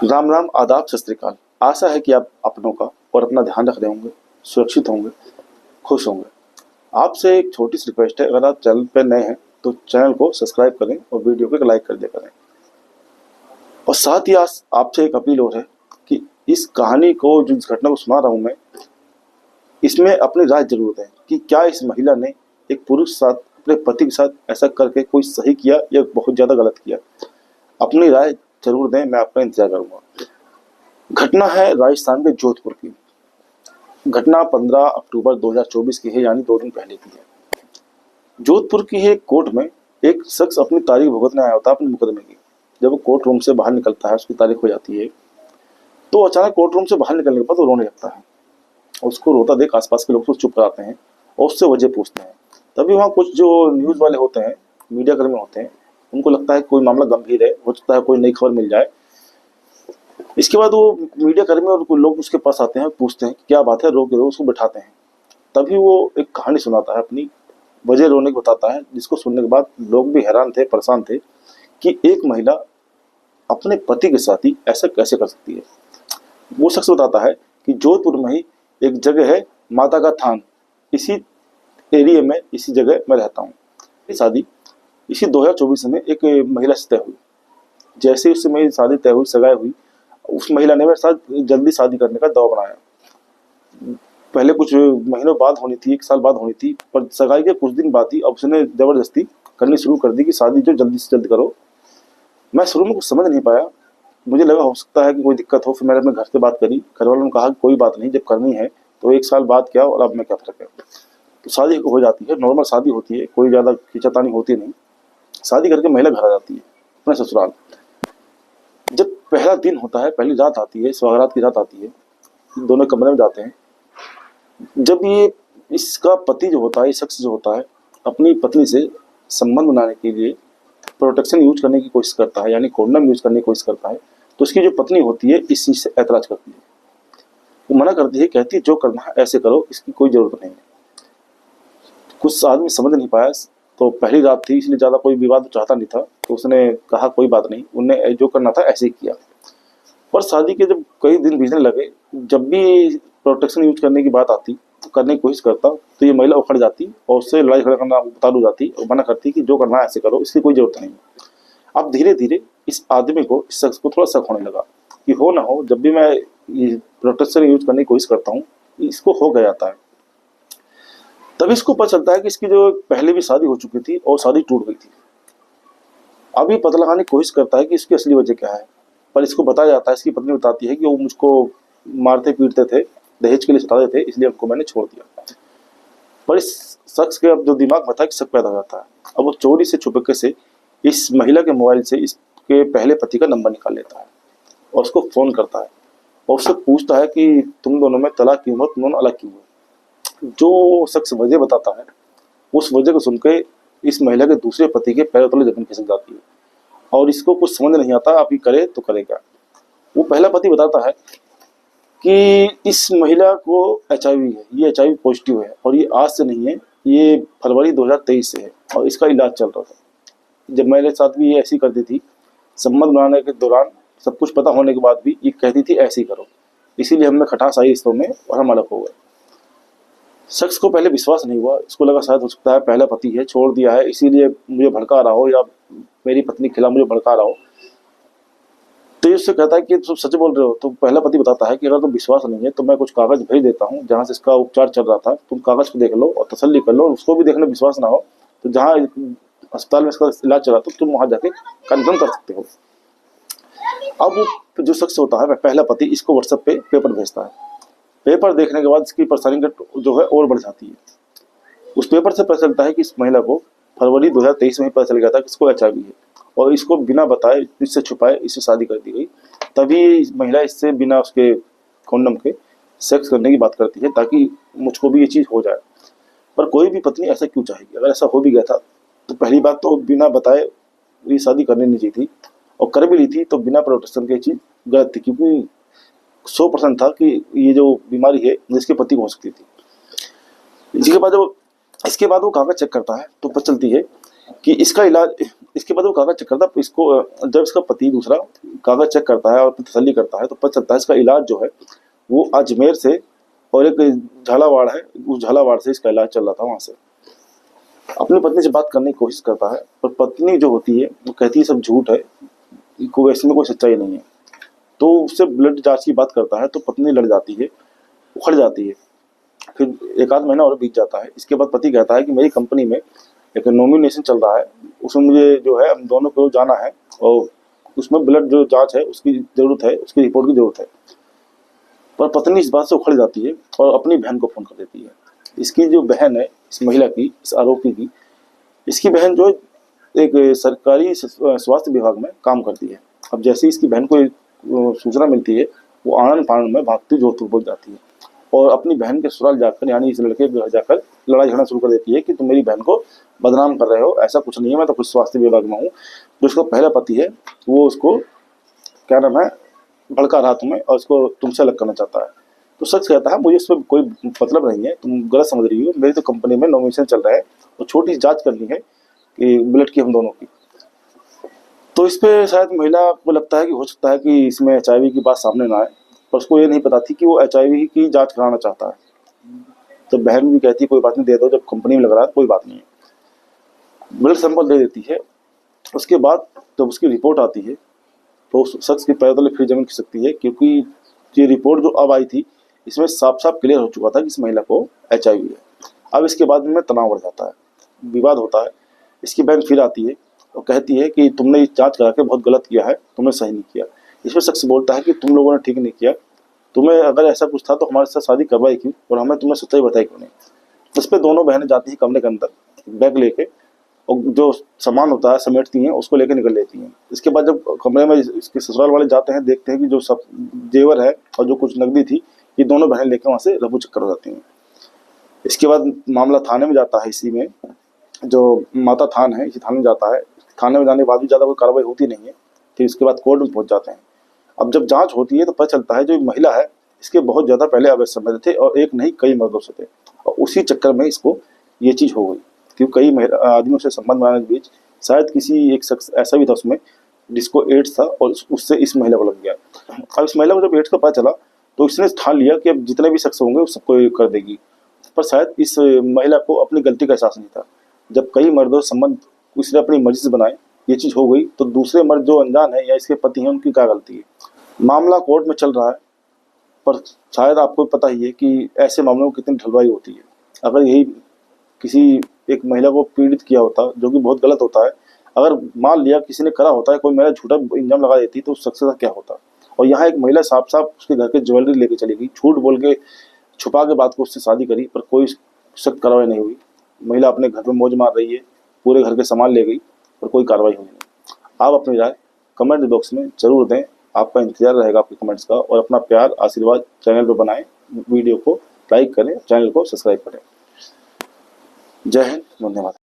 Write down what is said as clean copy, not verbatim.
राम राम, आदाब, सत श्री अकाल। आशा है कि आप अपनों का और अपना ध्यान रख रहे होंगे, सुरक्षित होंगे, खुश होंगे। आपसे एक छोटी सी रिक्वेस्ट है, अगर आप चैनल पर नए हैं तो चैनल को सब्सक्राइब करें और वीडियो को लाइक कर दिया करें। और साथ ही आपसे एक अपील और है कि इस कहानी को, जो इस घटना को सुना रहा हूँ मैं, इसमें अपनी राय जरूर दें कि क्या इस महिला ने एक पुरुष के साथ, अपने पति के साथ ऐसा करके कोई सही किया या बहुत ज़्यादा गलत किया। अपनी राय जरूर दें, मैं आपका इंतजार करूंगा। घटना है राजस्थान के जोधपुर की। घटना 15 अक्टूबर 2024 की है, यानी 2 दिन पहले की है। जोधपुर की है कोर्ट में एक शख्स अपनी तारीख भुगतने आया होता है अपने मुकदमे की। जब वो कोर्ट रूम से बाहर निकलता है, उसकी तारीख हो जाती है, तो अचानक कोर्ट रूम से बाहर निकलने के बाद वो रोने लगता है। उसको रोता देख आसपास के लोग तो चुप कराते हैं और उससे वजह पूछते हैं। तभी वहाँ कुछ जो न्यूज़ वाले होते हैं, मीडिया कर्मी होते हैं, उनको लगता है कोई मामला गंभीर है, हो सकता है कोई नई खबर मिल जाए। इसके बाद वो मीडिया कर्मी और कोई लोग उसके पास आते हैं, पूछते हैं क्या बात है, रो के रो, उसको बिठाते हैं। तभी वो एक कहानी सुनाता है, अपनी वजह रोने की बताता है, जिसको सुनने के बाद लोग भी हैरान थे, परेशान थे कि एक महिला अपने पति के साथ ही ऐसा कैसे कर सकती है। वो शख्स बताता है कि जोधपुर में ही एक जगह है, माता का थान, इसी एरिया में, इसी जगह मैं रहता हूँ। शादी इसी 2024 में एक महिला से तय हुई। जैसे उससे मेरी शादी तय हुई, सगाई हुई, उस महिला ने मेरे साथ जल्दी शादी करने का दाव बनाया। पहले कुछ महीनों बाद होनी थी, 1 साल बाद होनी थी, पर सगाई के कुछ दिन बाद ही अब उसने जबरदस्ती करनी शुरू कर दी कि शादी जो जल्दी से जल्दी करो। मैं शुरू में कुछ समझ नहीं पाया, मुझे लगा हो सकता है कि कोई दिक्कत हो। फिर मैंने अपने घर से बात करी, घर वालों ने कहा कि कोई बात नहीं, जब करनी है तो 1 साल बाद क्या और अब में क्या फर्क है। तो शादी हो जाती है, नॉर्मल शादी होती है, कोई ज़्यादा खींचातानी होती नहीं। शादी करके महिला घर आ जाती है अपने ससुराल। जब पहला दिन होता है, पहली रात आती है, सुहागरात की रात आती है, दोनों कमरे में जाते हैं। जब ये इसका पति जो होता है, शख्स जो होता है, अपनी पत्नी से संबंध बनाने के लिए प्रोटेक्शन यूज करने की कोशिश करता है, यानी कॉन्डम यूज करने की कोशिश करता है, तो उसकी जो पत्नी होती है इस चीज से ऐतराज करती है। वो मना करती है, कहती है जो करना है ऐसे करो, इसकी कोई जरूरत नहीं है। कुछ आदमी समझ नहीं पाया, तो पहली रात थी इसलिए ज़्यादा कोई विवाद चाहता नहीं था, तो उसने कहा कोई बात नहीं, उनने जो करना था ऐसे ही किया। पर शादी के जब कई दिन बीतने लगे, जब भी प्रोटेक्शन यूज करने की बात आती, तो करने की कोशिश करता, तो ये महिला उखड़ जाती और उससे लड़ाई झगड़ा करना उतारू जाती और मना करती कि जो करना है ऐसे करो, इसकी कोई जरूरत नहीं है। अब धीरे धीरे इस आदमी को, इस शख्स को थोड़ा शक होने लगा कि हो ना हो, जब भी मैं ये प्रोटेक्शन यूज करने की कोशिश करता हूँ, इसको हो गया जाता है। तभी इसको पता चलता है कि इसकी जो पहले भी शादी हो चुकी थी और शादी टूट गई थी। अब ये पता लगाने की कोशिश करता है कि इसकी असली वजह क्या है, पर इसको बताया जाता है, इसकी पत्नी बताती है कि वो मुझको मारते पीटते थे, दहेज के लिए सताते थे, इसलिए उनको मैंने छोड़ दिया। पर इस शख्स के अब जो दिमाग में था कि शक पैदा हो जाता है। अब वो चोरी से छुपके से इस महिला के मोबाइल से इसके पहले पति का नंबर निकाल लेता है और उसको फोन करता है और उससे पूछता है कि तुम दोनों में तलाक क्यों हुआ, तुम दोनों अलग क्यों हुए। जो शख्स वजह बताता है, उस वजह को सुनकर इस महिला के दूसरे पति के पैरों तले जमीन खिसक जाती है और इसको कुछ समझ नहीं आता, आप ये करे तो करेगा। वो पहला पति बताता है कि इस महिला को HIV है, ये HIV पॉजिटिव है और ये आज से नहीं है, ये फरवरी 2023 से है और इसका इलाज चल रहा था। जब मेरे साथ भी ये ऐसी करती थी, संबंध बनाने के दौरान सब कुछ पता होने के बाद भी ये कहती थी ऐसे ही करो, इसीलिए हमें खटास आई रिश्तों में और हम अलग हो गए। शख्स को पहले विश्वास नहीं हुआ, इसको लगा शायद हो सकता है पहला पति है, छोड़ दिया है, इसीलिए मुझे भड़का रहा हो या मेरी पत्नी के खिलाफ मुझे भड़का रहा हो। तो ये उससे कहता है कि तुम सच बोल रहे हो। तो पहला पति बताता है कि अगर तुम विश्वास नहीं है तो मैं कुछ कागज भेज देता हूँ जहाँ से इसका उपचार चल रहा था, तुम कागज को देख लो और तसल्ली कर लो। उसको भी देखने विश्वास ना हो तो जहाँ अस्पताल में इसका इलाज चला तो तुम वहां जाके कंफर्म कर सकते हो। अब वो जो शख्स होता है, पहला पति, इसको व्हाट्सएप पे पेपर भेजता है। पेपर देखने के बाद इसकी परेशानी जो है और बढ़ जाती है। उस पेपर से पता चलता है कि इस महिला को फरवरी 2023 में ही पता चल गया था कि इसको HIV है और इसको बिना बताए, इससे छुपाए, इससे शादी कर दी गई। तभी महिला इससे बिना उसके कॉन्डम के सेक्स करने की बात करती है ताकि मुझको भी ये चीज़ हो जाए। पर कोई भी पत्नी ऐसा क्यों चाहेगी? अगर ऐसा हो भी गया था तो पहली बात तो बिना बताए ये शादी करनी नहीं चाहिए थी, और कर भी ली थी तो बिना प्रोटेक्शन की चीज़ गलत थी, क्योंकि 100% था कि ये जो बीमारी है जिसके पति को हो सकती थी। इसके बाद वो कागज चेक करता है तो पता चलती है कि इसका इलाज इसके बाद वो कागज चेक करता है इसको। जब इसका पति दूसरा कागज चेक करता है और तसल्ली करता है तो पता चलता है इसका इलाज जो है वो अजमेर से और एक झालावाड़ है, उस झालावाड़ से इसका इलाज चल रहा था वहां से। अपनी पत्नी से बात करने की कोशिश करता है पर पत्नी जो होती है वो कहती है सब झूठ है, कोई इसमें कोई सच्चाई नहीं है। तो उससे ब्लड जांच की बात करता है तो पत्नी लड़ जाती है, उखड़ जाती है। फिर एक आध महीना और बीत जाता है। इसके बाद पति कहता है कि मेरी कंपनी में एक नॉमिनेशन चल रहा है, उसमें मुझे जो है हम दोनों को जाना है और उसमें ब्लड जो जांच है उसकी ज़रूरत है, उसकी रिपोर्ट की ज़रूरत है। पर पत्नी इस बात से उखड़ जाती है और अपनी बहन को फ़ोन कर देती है। इसकी जो बहन है इस महिला की, इस आरोपी की, इसकी बहन जो एक सरकारी स्वास्थ्य विभाग में काम करती है। अब जैसे इसकी बहन को सूचना मिलती है वो आनंद फानंद में भागती जोधपुर पहुंच जाती है और अपनी बहन के ससुराल जाकर यानी इस लड़के के घर जाकर लड़ाई झगड़ा शुरू कर देती है कि तुम मेरी बहन को बदनाम कर रहे हो, ऐसा कुछ नहीं है, मैं तो खुद स्वास्थ्य विभाग में हूँ। जो उसका पहला पति है वो उसको क्या नाम है भड़का रहा तुम्हें और उसको तुमसे अलग करना चाहता है। तो सच कहता है मुझे इसमें कोई मतलब नहीं है, तुम गलत समझ रही हो, मेरी तो कंपनी में नॉमिनेशन चल रहा है और छोटी सी जाँच करनी है कि ब्लड की हम दोनों की। तो इस पे शायद महिला को लगता है कि हो सकता है कि इसमें HIV की बात सामने ना आए, पर उसको ये नहीं पता थी कि वो HIV की जांच कराना चाहता है। तो बहन भी कहती है कोई बात नहीं दे दो, जब कंपनी में लग रहा है कोई बात नहीं है। ब्लड सैंपल दे देती है। उसके बाद जब उसकी रिपोर्ट आती है तो उस शख्स के पैर तले फिर जमीन खिसकती है, क्योंकि ये रिपोर्ट जो अब आई थी इसमें साफ साफ क्लियर हो चुका था कि इस महिला को HIV है। अब इसके बाद में तनाव बढ़ जाता है, विवाद होता है। इसकी बहन फिर आती है और कहती है कि तुमने ये जांच करा के बहुत गलत किया है, तुमने सही नहीं किया। इसमें शख्स बोलता है कि तुम लोगों ने ठीक नहीं किया, तुम्हें अगर ऐसा कुछ था तो हमारे साथ शादी करवाई क्यों और हमें तुम्हें सच्चाई बताई क्यों नहीं। इस पर दोनों बहनें जाती हैं कमरे के अंदर बैग लेके और जो सामान होता है समेटती हैं, उसको लेके निकल लेती हैं। इसके बाद जब कमरे में इसके ससुराल वाले जाते हैं देखते हैं कि जो सब जेवर है और जो कुछ नकदी थी ये दोनों बहनें लेकर वहाँ से रफू चक्कर हो जाती हैं। इसके बाद मामला थाने में जाता है। इसी में जो माता थान है इसी थाने में जाता है। थाने में जाने के बाद भी ज़्यादा कोई कार्रवाई होती नहीं है। फिर इसके बाद कोर्ट में पहुंच जाते हैं। अब जब जांच होती है तो पता चलता है जो महिला है इसके बहुत ज़्यादा पहले अवैध संबंध थे और एक नहीं कई मर्दों से थे और उसी चक्कर में इसको ये चीज़ हो गई, क्योंकि कई आदमियों से संबंध बनाने के बीच शायद किसी एक शख्स ऐसा भी था उसमें जिसको एड्स था और उससे इस महिला को लग गया। अब इस महिला को जब एड्स का पता चला तो इसने ठान लिया कि अब जितने भी शख्स होंगे वो सबको कर देगी। पर शायद इस महिला को अपनी गलती का एहसास नहीं था। जब कई मर्दों संबंध इसने अपनी मर्जी से बनाए ये चीज़ हो गई तो दूसरे मर्द जो अनजान है या इसके पति हैं उनकी क्या गलती है। मामला कोर्ट में चल रहा है पर शायद आपको पता ही है कि ऐसे मामलों में कितनी ढलवाई होती है। अगर यही किसी एक महिला को पीड़ित किया होता जो कि बहुत गलत होता है, अगर मान लिया किसी ने करा होता है, कोई महिला झूठा इल्जाम लगा देती तो उस शख्स का क्या होता। और यहाँ एक महिला साफ साफ उसके घर के ज्वेलरी लेके चली गई, झूठ बोल के छुपा के बात को उससे शादी करी पर कोई सख्त कार्रवाई नहीं हुई। महिला अपने घर में मौज मार रही है, पूरे घर के सामान ले गई पर कोई कार्रवाई हुई नहीं। आप अपनी राय कमेंट बॉक्स में जरूर दें, आपका इंतजार रहेगा आपके कमेंट्स का। और अपना प्यार आशीर्वाद चैनल पर बनाएं, वीडियो को लाइक करें, चैनल को सब्सक्राइब करें। जय हिंद, धन्यवाद।